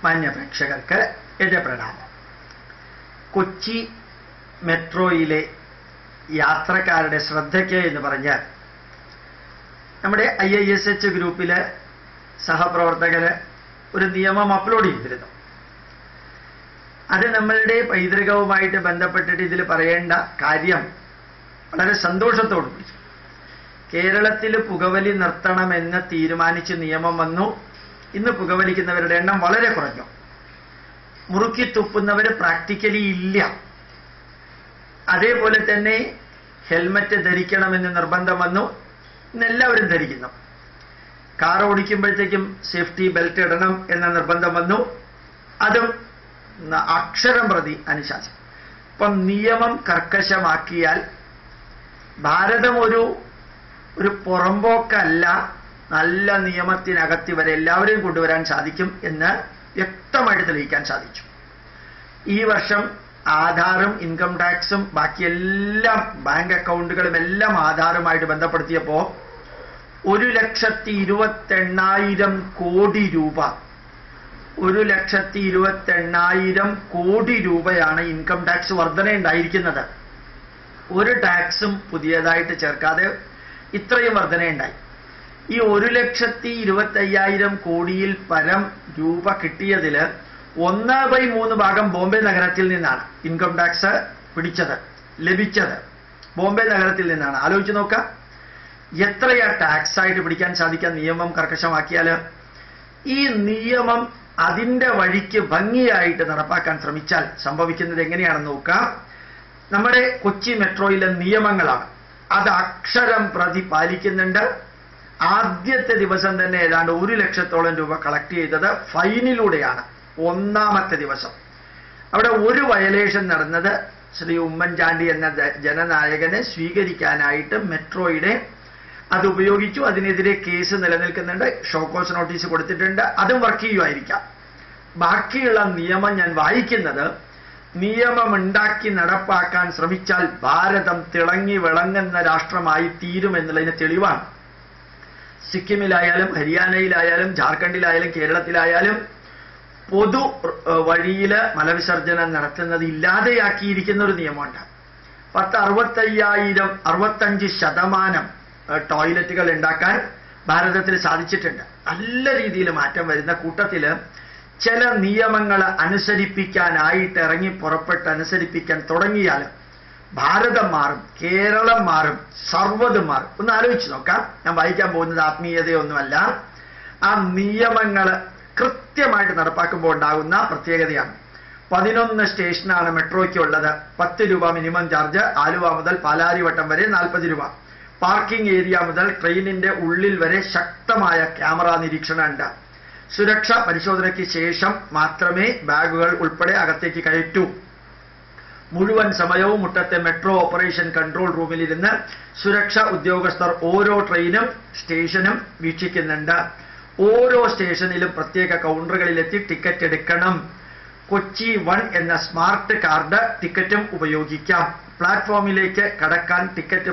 മാന്യ പ്രേക്ഷകർക്ക് എൻ്റെ പ്രണാമം. കൊച്ചി മെട്രോയിലെ യാത്രക്കാരുടെ ശ്രദ്ധയ്ക്ക് എന്ന് പറഞ്ഞാൽ നമ്മുടെ IISH ഗ്രൂപ്പിലെ സഹപ്രവർത്തകർ ഒരു നിയമം അപ്ലോഡ് ചെയ്തിരുന്നു. അത് നമ്മളുടെ പൈതൃകവുമായിട്ട് ബന്ധപ്പെട്ടിട്ട് ഇതിൽ പറയേണ്ട കാര്യം വളരെ സന്തോഷത്തോടു കൂടി കേരളത്തിൽ പുകവലി നിർത്തണമെന്ന് തീരുമാനിച്ച് നിയമം വന്നു. ഇന്ന് പുകവലിക്കുന്നവരുടെ എണ്ണം വളരെ കുറഞ്ഞു. മുറുക്കി തുപ്പുന്നവർ പ്രാക്ടിക്കലി ഇല്ല. അതേപോലെ തന്നെ ഹെൽമറ്റ് ധരിക്കണമെന്ന് നിർബന്ധം വന്നു. ഇന്ന് എല്ലാവരും ധരിക്കുന്നു. കാർ ഓടിക്കുമ്പോഴത്തേക്കും സേഫ്റ്റി ബെൽറ്റ് ഇടണം എന്ന നിർബന്ധം വന്നു. അതും അക്ഷരം പ്രതി അനുശാസനം. അപ്പം നിയമം കർക്കശമാക്കിയാൽ ഭാരതം ഒരു പുറമ്പോക്കല്ല, നല്ല നിയമത്തിനകത്ത് ഇവരെ എല്ലാവരെയും കൊണ്ടുവരാൻ സാധിക്കും എന്ന് വ്യക്തമായിട്ട് തെളിയിക്കാൻ സാധിച്ചു. ഈ വർഷം ആധാറും ഇൻകം ടാക്സും ബാക്കി എല്ലാം ബാങ്ക് അക്കൗണ്ടുകളും എല്ലാം ആധാറുമായിട്ട് ബന്ധപ്പെടുത്തിയപ്പോൾ 1,28,000 കോടി രൂപ 1,28,000 കോടി രൂപയാണ് ഇൻകം ടാക്സ് വർധന ഉണ്ടായിരിക്കുന്നത്. ഒരു ടാക്സും പുതിയതായിട്ട് ചേർക്കാതെ ഇത്രയും വർധനയുണ്ടായി. ഈ 1,25,000 കോടിയിൽ പരം രൂപ കിട്ടിയതിൽ 1/3 ഭാഗം ബോംബെ നഗരത്തിൽ നിന്നാണ് ഇൻകം ടാക്സ് ലഭിച്ചത് ബോംബെ നഗരത്തിൽ നിന്നാണ്. ആലോചിച്ച് നോക്കാം, എത്രയാ ടാക്സ് ആയിട്ട് പിടിക്കാൻ സാധിക്കാൻ നിയമം കർക്കശമാക്കിയാൽ. ഈ നിയമം അതിൻ്റെ വഴിക്ക് ഭംഗിയായിട്ട് നടപ്പാക്കാൻ ശ്രമിച്ചാൽ സംഭവിക്കുന്നത് എങ്ങനെയാണെന്ന് നോക്കാം. നമ്മുടെ കൊച്ചി മെട്രോയിലെ നിയമങ്ങളാണ്. അത് അക്ഷരം പ്രതി പാലിക്കുന്നുണ്ട്. ആദ്യത്തെ ദിവസം തന്നെ ഏതാണ്ട് 1 ലക്ഷത്തോളം രൂപ കളക്ട് ചെയ്തത് ഫൈനിലൂടെയാണ്. ഒന്നാമത്തെ ദിവസം അവിടെ ഒരു വയലേഷൻ നടന്നത് ശ്രീ ഉമ്മൻചാണ്ടി എന്ന ജനനായകനെ സ്വീകരിക്കാനായിട്ട് മെട്രോയുടെ അത് ഉപയോഗിച്ചു. അതിനെതിരെ കേസ് നിലനിൽക്കുന്നുണ്ട്. ഷോക്കോസ് നോട്ടീസ് കൊടുത്തിട്ടുണ്ട്. അതും വർക്ക് ചെയ്യുമായിരിക്കാം. ബാക്കിയുള്ള നിയമം ഞാൻ വായിക്കുന്നത്, നിയമമുണ്ടാക്കി നടപ്പാക്കാൻ ശ്രമിച്ചാൽ ഭാരതം തിളങ്ങി വിളങ്ങുന്ന രാഷ്ട്രമായി തീരുമെന്നുള്ളതിന് തെളിവാണ്. സിക്കിമിലായാലും ഹരിയാനയിലായാലും ജാർഖണ്ഡിലായാലും കേരളത്തിലായാലും പൊതു വഴിയിൽ മലവിസർജനം നടത്തുന്നത് ഇല്ലാതെയാക്കിയിരിക്കുന്ന ഒരു നിയമമുണ്ട്. 65% ടോയ്ലറ്റുകൾ ഉണ്ടാക്കാൻ ഭാരതത്തിൽ സാധിച്ചിട്ടുണ്ട്. നല്ല രീതിയിൽ മാറ്റം വരുന്ന കൂട്ടത്തിൽ ചില നിയമങ്ങൾ അനുസരിപ്പിക്കാനായിട്ട് ഇറങ്ങി പുറപ്പെട്ട് അനുസരിപ്പിക്കാൻ തുടങ്ങിയാൽ ഭാരതം മാറും, കേരളം മാറും, സർവ്വതും മാറും. ഒന്ന് ആലോചിച്ച് നോക്കാം. ഞാൻ വായിക്കാൻ പോകുന്നത് ആത്മീയതയൊന്നുമല്ല. ആ നിയമങ്ങൾ കൃത്യമായിട്ട് നടപ്പാക്കുമ്പോൾ ഉണ്ടാകുന്ന പ്രത്യേകതയാണ്. 11 സ്റ്റേഷനാണ് മെട്രോയ്ക്ക് ഉള്ളത്. 10 രൂപ മിനിമം ചാർജ്. ആലുവ മുതൽ പാലാരിവട്ടം വരെ 40 രൂപ. പാർക്കിംഗ് ഏരിയ മുതൽ ട്രെയിനിന്റെ ഉള്ളിൽ വരെ ശക്തമായ ക്യാമറ നിരീക്ഷണം ഉണ്ട്. സുരക്ഷാ പരിശോധനയ്ക്ക് ശേഷം മാത്രമേ ബാഗുകൾ ഉൾപ്പെടെ അകത്തേക്ക് കയറ്റൂ. മുഴുവൻ സമയവും മുട്ടത്തെ മെട്രോ ഓപ്പറേഷൻ കൺട്രോൾ റൂമിലിരുന്ന് സുരക്ഷാ ഉദ്യോഗസ്ഥർ ഓരോ ട്രെയിനും സ്റ്റേഷനും വീക്ഷിക്കുന്നുണ്ട്. ഓരോ സ്റ്റേഷനിലും പ്രത്യേക കൗണ്ടറുകളിലെത്തി ടിക്കറ്റ് എടുക്കണം. കൊച്ചി 1 എന്ന സ്മാർട്ട് കാർഡ് ടിക്കറ്റും ഉപയോഗിക്കാം. പ്ലാറ്റ്ഫോമിലേക്ക് കടക്കാൻ ടിക്കറ്റ്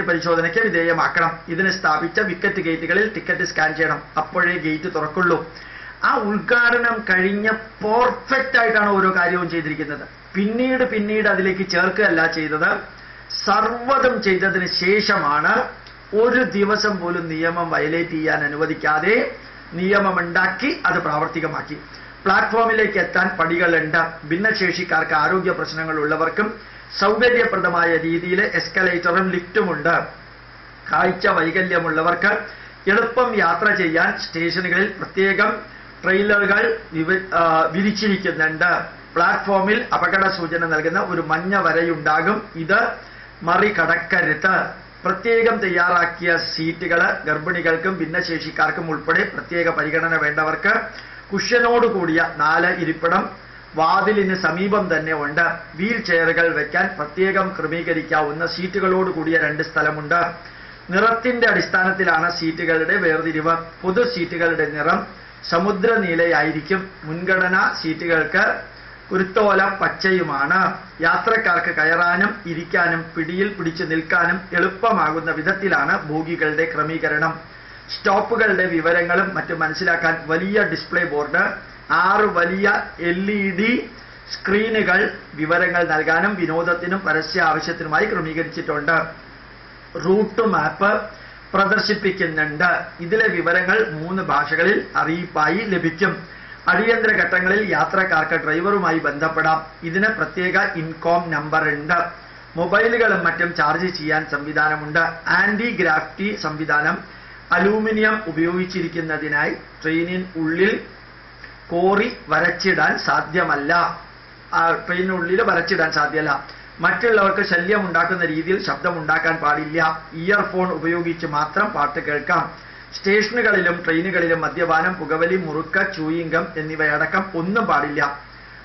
പരിശോധനയ്ക്ക് വിധേയമാക്കണം. ഇതിന് സ്ഥാപിച്ച വിക്കറ്റ് ഗേറ്റുകളിൽ ടിക്കറ്റ് സ്കാൻ ചെയ്യണം. അപ്പോഴേ ഗേറ്റ് തുറക്കുള്ളൂ. ആ ഉദ്ഘാടനം കഴിഞ്ഞ പെർഫെക്റ്റ് ആയിട്ടാണ് ഓരോ കാര്യവും ചെയ്തിരിക്കുന്നത്. പിന്നീട് അതിലേക്ക് ചേർക്കുകയല്ല ചെയ്തത്. സർവ്വതും ചെയ്തതിന് ശേഷമാണ് ഒരു ദിവസം പോലും നിയമം വയലേറ്റ് ചെയ്യാൻ അനുവദിക്കാതെ നിയമമുണ്ടാക്കി അത് പ്രാവർത്തികമാക്കി. പ്ലാറ്റ്ഫോമിലേക്ക് എത്താൻ പടികളുണ്ട്. ഭിന്നശേഷിക്കാർക്ക്, ആരോഗ്യ പ്രശ്നങ്ങൾ ഉള്ളവർക്കും സൗകര്യപ്രദമായ രീതിയിൽ എസ്കലേറ്ററും ലിഫ്റ്റുമുണ്ട്. കാഴ്ച വൈകല്യമുള്ളവർക്ക് എളുപ്പം യാത്ര ചെയ്യാൻ സ്റ്റേഷനുകളിൽ പ്രത്യേകം ട്രെയിലറുകൾ വിരിച്ചിരിക്കുന്നുണ്ട്. പ്ലാറ്റ്ഫോമിൽ അപകട സൂചന നൽകുന്ന ഒരു മഞ്ഞ വരയുണ്ടാകും. ഇത് മറികടക്കരുത്. പ്രത്യേകം തയ്യാറാക്കിയ സീറ്റുകൾ ഗർഭിണികൾക്കും ഭിന്നശേഷിക്കാർക്കും ഉൾപ്പെടെ പ്രത്യേക പരിഗണന വേണ്ടവർക്ക് കുഷ്യനോട് കൂടിയ 4 ഇരിപ്പിടം വാതിലിന് സമീപം തന്നെ ഉണ്ട്. വീൽ ചെയറുകൾ വെക്കാൻ പ്രത്യേകം ക്രമീകരിക്കാവുന്ന സീറ്റുകളോട് കൂടിയ 2 സ്ഥലമുണ്ട്. നിറത്തിന്റെ അടിസ്ഥാനത്തിലാണ് സീറ്റുകളുടെ വേർതിരിവ്. പൊതു സീറ്റുകളുടെ നിറം സമുദ്രനീലയായിരിക്കും. മുൻഗണനാ സീറ്റുകൾക്ക് കുരുത്തോല പച്ചയുമാണ്. യാത്രക്കാർക്ക് കയറാനും ഇരിക്കാനും പിടിയിൽ പിടിച്ചു നിൽക്കാനും എളുപ്പമാകുന്ന വിധത്തിലാണ് ബോഗികളുടെ ക്രമീകരണം. സ്റ്റോപ്പുകളുടെ വിവരങ്ങളും മറ്റും മനസ്സിലാക്കാൻ വലിയ ഡിസ്പ്ലേ ബോർഡ്, 6 വലിയ LED സ്ക്രീനുകൾ വിവരങ്ങൾ നൽകാനും വിനോദത്തിനും പരസ്യ ആവശ്യത്തിനുമായി ക്രമീകരിച്ചിട്ടുണ്ട്. Route map പ്രദർശിപ്പിക്കുന്നുണ്ട്. ഇതിലെ വിവരങ്ങൾ 3 ഭാഷകളിൽ അറിയിപ്പായി ലഭിക്കും. അടിയന്തര ഘട്ടങ്ങളിൽ യാത്രക്കാർക്ക് ഡ്രൈവറുമായി ബന്ധപ്പെടാം. ഇതിന് പ്രത്യേക ഇൻകോം നമ്പർ ഉണ്ട്. മൊബൈലുകളും മറ്റും ചാർജ് ചെയ്യാൻ സംവിധാനമുണ്ട്. ആന്റി ഗ്രാഫിറ്റി സംവിധാനം അലൂമിനിയം ഉപയോഗിച്ചിരിക്കുന്നതിനായി ട്രെയിനിനുള്ളിൽ കോറി വരച്ചിടാൻ സാധ്യമല്ല. ട്രെയിനിനുള്ളിൽ വരച്ചിടാൻ സാധ്യമല്ല. മറ്റുള്ളവർക്ക് ശല്യം ഉണ്ടാക്കുന്ന രീതിയിൽ ശബ്ദമുണ്ടാക്കാൻ പാടില്ല. ഇയർഫോൺ ഉപയോഗിച്ച് മാത്രം പാട്ട് കേൾക്കാം. സ്റ്റേഷനുകളിലും ട്രെയിനുകളിലും മദ്യപാനം, പുകവലി, മുറുക്ക്, ചൂയിങ്കം എന്നിവയടക്കം ഒന്നും പാടില്ല.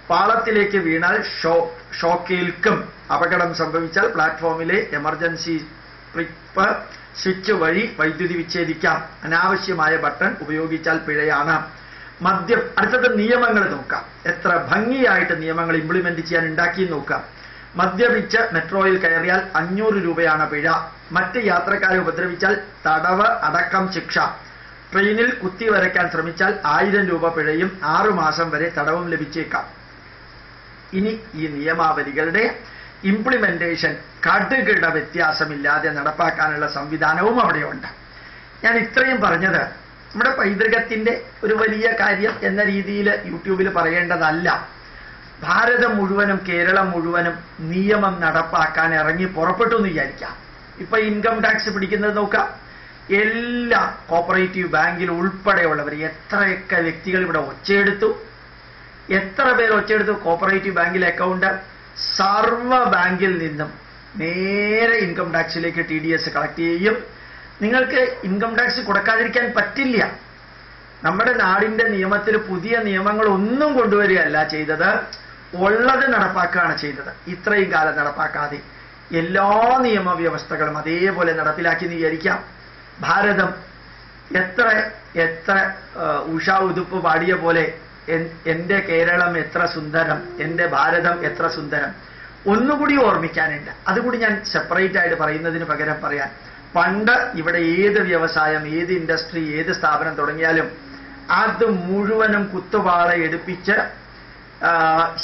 പാളത്തിലേക്ക് വീണാൽ ഷോക്കേൽക്കും. അപകടം സംഭവിച്ചാൽ പ്ലാറ്റ്ഫോമിലെ എമർജൻസി സ്വിച്ച് വഴി വൈദ്യുതി വിച്ഛേദിക്കാം. അനാവശ്യമായ ബട്ടൺ ഉപയോഗിച്ചാൽ പിഴയാണ്. അടുത്തത് നിയമങ്ങൾ നോക്കാം. എത്ര ഭംഗിയായിട്ട് നിയമങ്ങൾ ഇംപ്ലിമെന്റ് ചെയ്യാൻ ഉണ്ടാക്കി നോക്കാം. മദ്യപിച്ച് മെട്രോയിൽ കയറിയാൽ 500 രൂപയാണ് പിഴ. മറ്റ് യാത്രക്കാരെ ഉപദ്രവിച്ചാൽ തടവ് അടക്കം ശിക്ഷ. ട്രെയിനിൽ കുത്തിവരയ്ക്കാൻ ശ്രമിച്ചാൽ 1000 രൂപ പിഴയും 6 മാസം വരെ തടവും ലഭിച്ചേക്കാം. ഇനി ഈ നിയമാവലികളുടെ ഇംപ്ലിമെന്റേഷൻ കടുകിട വ്യത്യാസമില്ലാതെ നടപ്പാക്കാനുള്ള സംവിധാനവും അവിടെയുണ്ട്. ഞാൻ ഇത്രയും പറഞ്ഞത് നമ്മുടെ പൈതൃകത്തിന്റെ ഒരു വലിയ കാര്യം എന്ന രീതിയിൽ യൂട്യൂബിൽ പറയേണ്ടതല്ല. ഭാരതം മുഴുവനും കേരളം മുഴുവനും നിയമം നടപ്പാക്കാൻ ഇറങ്ങി പുറപ്പെട്ടു എന്ന് വിചാരിക്കാം. ഇപ്പൊ ഇൻകം ടാക്സ് പിടിക്കുന്നത് നോക്കാം. എല്ലാ കോപ്പറേറ്റീവ് ബാങ്കിൽ ഉൾപ്പെടെയുള്ളവർ എത്രയൊക്കെ വ്യക്തികൾ ഇവിടെ ഒച്ചയെടുത്തു, എത്ര പേർ ഒച്ചയെടുത്തു. കോപ്പറേറ്റീവ് ബാങ്കിലെ അക്കൗണ്ട് സർവ ബാങ്കിൽ നിന്നും നേരെ ഇൻകം ടാക്സിലേക്ക് TDS കളക്ട് ചെയ്യും. നിങ്ങൾക്ക് ഇൻകം ടാക്സ് കൊടുക്കാതിരിക്കാൻ പറ്റില്ല. നമ്മുടെ നാടിന്റെ നിയമത്തിൽ പുതിയ നിയമങ്ങൾ ഒന്നും കൊണ്ടുവരികയല്ല ചെയ്തത്, ഉള്ളത് നടപ്പാക്കുകയാണ് ചെയ്തത്. ഇത്രയും കാലം നടപ്പാക്കാതെ എല്ലാ നിയമവ്യവസ്ഥകളും അതേപോലെ നടപ്പിലാക്കി എന്ന് വിചാരിക്കാം. ഭാരതം എത്ര എത്ര ഉഷാ ഉതുപ്പ് പാടിയ പോലെ എന്റെ കേരളം എത്ര സുന്ദരം, എന്റെ ഭാരതം എത്ര സുന്ദരം. ഒന്നുകൂടി ഓർമ്മിക്കാനുണ്ട്. അതുകൂടി ഞാൻ സെപ്പറേറ്റ് ആയിട്ട് പറയുന്നതിന് പകരം പറയാൻ, പണ്ട് ഇവിടെ ഏത് വ്യവസായം, ഏത് ഇൻഡസ്ട്രി, ഏത് സ്ഥാപനം തുടങ്ങിയാലും അത് മുഴുവനും കുത്തുപാള എടുപ്പിച്ച്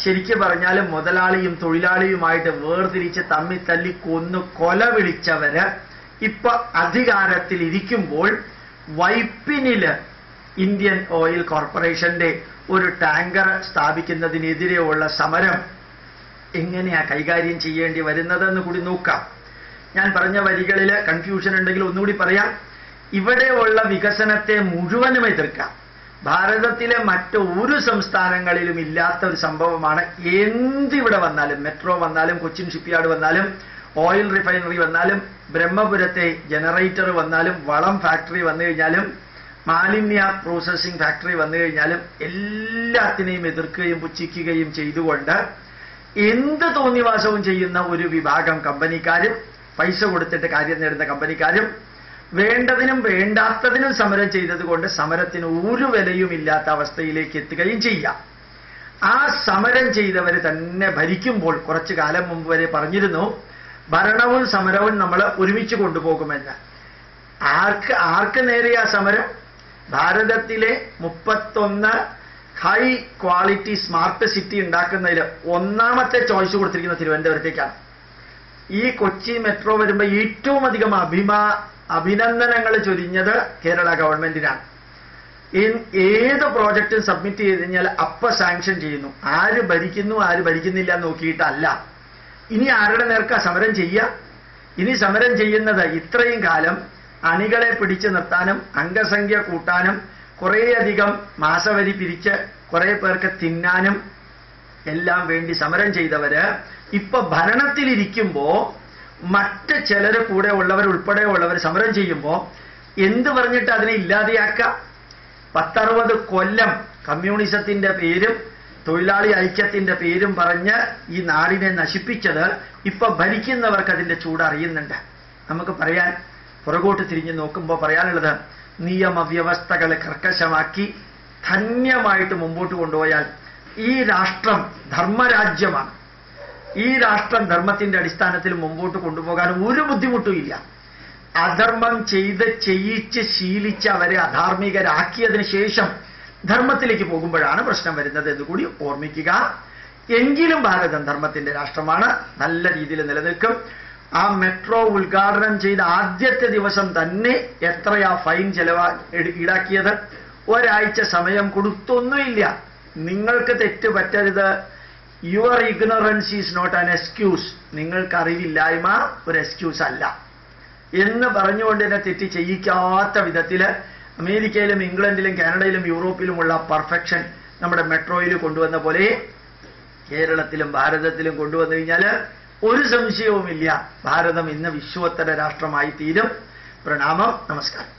ശരിക്കും പറഞ്ഞാലും മുതലാളിയും തൊഴിലാളിയുമായിട്ട് വേർതിരിച്ച് തമ്മിൽ തല്ലി കൊന്നു കൊല വിളിച്ചവര് ഇപ്പൊ അധികാരത്തിൽ ഇരിക്കുമ്പോൾ വൈപ്പിനില് ഇന്ത്യൻ ഓയിൽ കോർപ്പറേഷന്റെ ഒരു ടാങ്കർ സ്ഥാപിക്കുന്നതിനെതിരെയുള്ള സമരം എങ്ങനെയാ കൈകാര്യം ചെയ്യേണ്ടി വരുന്നതെന്ന് കൂടി നോക്കാം. ഞാൻ പറഞ്ഞ വരികളിൽ കൺഫ്യൂഷൻ ഉണ്ടെങ്കിൽ ഒന്നുകൂടി പറയാം. ഇവിടെയുള്ള വികസനത്തെ മുഴുവനും എതിർക്കാം. ഭാരതത്തിലെ മറ്റൊരു സംസ്ഥാനങ്ങളിലും ഇല്ലാത്ത ഒരു സംഭവമാണ്. എന്തിവിടെ വന്നാലും, മെട്രോ വന്നാലും, കൊച്ചിൻ ഷിപ്പ്യാർഡ് വന്നാലും, ഓയിൽ റിഫൈനറി വന്നാലും, ബ്രഹ്മപുരത്തെ ജനറേറ്റർ വന്നാലും, വളം ഫാക്ടറി വന്നു കഴിഞ്ഞാലും, മാലിന്യ പ്രോസസ്സിംഗ് ഫാക്ടറി വന്നു കഴിഞ്ഞാലും എല്ലാത്തിനെയും എതിർക്കുകയും പുച്ഛിക്കുകയും ചെയ്തുകൊണ്ട് എന്ത് തോന്നിവാസവും ചെയ്യുന്ന ഒരു വിഭാഗം കമ്പനിക്കാരും, പൈസ കൊടുത്തിട്ട് കാര്യം നേടുന്ന കമ്പനിക്കാരും വേണ്ടതിനും വേണ്ടാത്തതിനും സമരം ചെയ്തതുകൊണ്ട് സമരത്തിന് ഒരു വിലയും ഇല്ലാത്ത അവസ്ഥയിലേക്ക് എത്തുകയും ചെയ്യാം. ആ സമരം ചെയ്തവർ തന്നെ ഭരിക്കുമ്പോൾ കുറച്ചു കാലം മുമ്പ് വരെ പറഞ്ഞിരുന്നു ഭരണവും സമരവും നമ്മൾ ഒരുമിച്ച് കൊണ്ടുപോകുമെന്ന്. ആർക്ക് നേരെയാ സമരം? ഭാരതത്തിലെ 31 ഹൈ ക്വാളിറ്റി സ്മാർട്ട് സിറ്റി ഉണ്ടാക്കുന്നതിൽ ഒന്നാമത്തെ ചോയ്സ് കൊടുത്തിരിക്കുന്ന തിരുവനന്തപുരത്തേക്കാണ്. ഈ കൊച്ചി മെട്രോ വരുമ്പോൾ ഏറ്റവും അധികം അഭിനന്ദനങ്ങൾ ചൊരിഞ്ഞത് കേരള ഗവൺമെന്റിനാണ്. ഏത് പ്രോജക്റ്റും സബ്മിറ്റ് ചെയ്ത് കഴിഞ്ഞാൽ അപ്പ സാങ്ഷൻ ചെയ്യുന്നു. ആര് ഭരിക്കുന്നു ആര് ഭരിക്കുന്നില്ല നോക്കിയിട്ടല്ല. ഇനി ആരുടെ നേർക്കാ സമരം ചെയ്യുക? ഇനി സമരം ചെയ്യുന്നത് ഇത്രയും കാലം അണികളെ പിടിച്ചു നിർത്താനും അംഗസംഖ്യ കൂട്ടാനും കുറേയധികം മാസവരി പിരിച്ച് കുറെ പേർക്ക് തിന്നാനും എല്ലാം വേണ്ടി സമരം ചെയ്തവര് ഇപ്പൊ ഭരണത്തിലിരിക്കുമ്പോ മറ്റ് ചിലര് കൂടെ ഉള്ളവർ ഉൾപ്പെടെ ഉള്ളവർ സമരം ചെയ്യുമ്പോ എന്ത് പറഞ്ഞിട്ട് അതിനെ ഇല്ലാതെയാക്കാം? 10-60 കൊല്ലം കമ്മ്യൂണിസത്തിന്റെ പേരും തൊഴിലാളി ഐക്യത്തിന്റെ പേരും പറഞ്ഞ് ഈ നാടിനെ നശിപ്പിച്ചത് ഇപ്പൊ ഭരിക്കുന്നവർക്ക് അതിന്റെ ചൂട് അറിയുന്നുണ്ട്. നമുക്ക് പറയാൻ പുറകോട്ട് തിരിഞ്ഞു നോക്കുമ്പോൾ പറയാനുള്ളത്, നിയമവ്യവസ്ഥകൾ കർക്കശമാക്കി ധന്യമായിട്ട് മുമ്പോട്ട് കൊണ്ടുപോയാൽ ഈ രാഷ്ട്രം ധർമ്മരാജ്യമാണ്. ഈ രാഷ്ട്രം ധർമ്മത്തിന്റെ അടിസ്ഥാനത്തിൽ മുമ്പോട്ട് കൊണ്ടുപോകാൻ ഒരു ബുദ്ധിമുട്ടും ഇല്ല. അധർമ്മം ചെയ്യിച്ച് ശീലിച്ച് അവരെ അധാർമികരാക്കിയതിന് ശേഷം ധർമ്മത്തിലേക്ക് പോകുമ്പോഴാണ് പ്രശ്നം വരുന്നത് എന്ന് കൂടി ഓർമ്മിക്കുക. എങ്കിലും ഭാരതം ധർമ്മത്തിന്റെ രാഷ്ട്രമാണ്, നല്ല രീതിയിൽ നിലനിൽക്കും. ആ മെട്രോ ഉദ്ഘാടനം ചെയ്ത ആദ്യത്തെ ദിവസം തന്നെ എത്രയാ ഫൈൻ ഈടാക്കിയത്? ഒരാഴ്ച സമയം കൊടുത്തൊന്നുമില്ല. നിങ്ങൾക്ക് തെറ്റ് പറ്റരുത്. Your ignorance is not an excuse. നിങ്ങൾക്ക് അറിവില്ലായ്മ ഒരു എക്സ്ക്യൂസ് അല്ല എന്ന് പറഞ്ഞുകൊണ്ട് തന്നെ തെറ്റ് ചെയ്യിക്കാത്ത വിധത്തില് അമേരിക്കയിലും ഇംഗ്ലണ്ടിലും കാനഡയിലും യൂറോപ്പിലുമുള്ള പെർഫെക്ഷൻ നമ്മുടെ മെട്രോയിൽ കൊണ്ടുവന്ന പോലെ കേരളത്തിലും ഭാരതത്തിലും കൊണ്ടുവന്നു കഴിഞ്ഞാൽ ഒരു സംശയവുമില്ല, ഭാരതം ഇന്ന് വിശ്വോത്തര രാഷ്ട്രമായി തീരും. പ്രണാമം, നമസ്കാരം.